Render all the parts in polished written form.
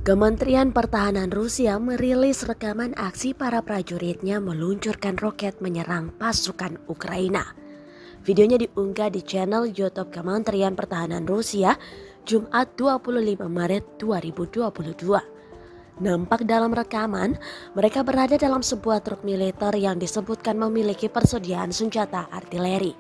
Kementerian Pertahanan Rusia merilis rekaman aksi para prajuritnya meluncurkan roket menyerang pasukan Ukraina. Videonya diunggah di channel YouTube Kementerian Pertahanan Rusia Jumat 25 Maret 2022. Nampak dalam rekaman, mereka berada dalam sebuah truk militer yang disebutkan memiliki persediaan senjata artileri.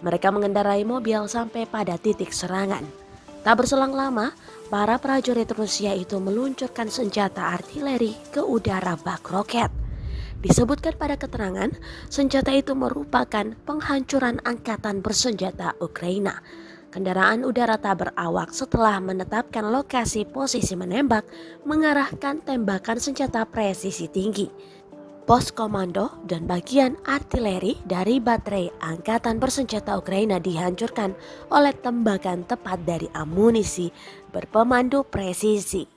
Mereka mengendarai mobil sampai pada titik serangan. Tak berselang lama, para prajurit Rusia itu meluncurkan senjata artileri ke udara bak roket. Disebutkan pada keterangan, senjata itu merupakan penghancuran angkatan bersenjata Ukraina. Kendaraan udara tak berawak setelah menetapkan lokasi posisi menembak, mengarahkan tembakan senjata presisi tinggi. Pos komando dan bagian artileri dari baterai angkatan bersenjata Ukraina dihancurkan oleh tembakan tepat dari amunisi berpemandu presisi.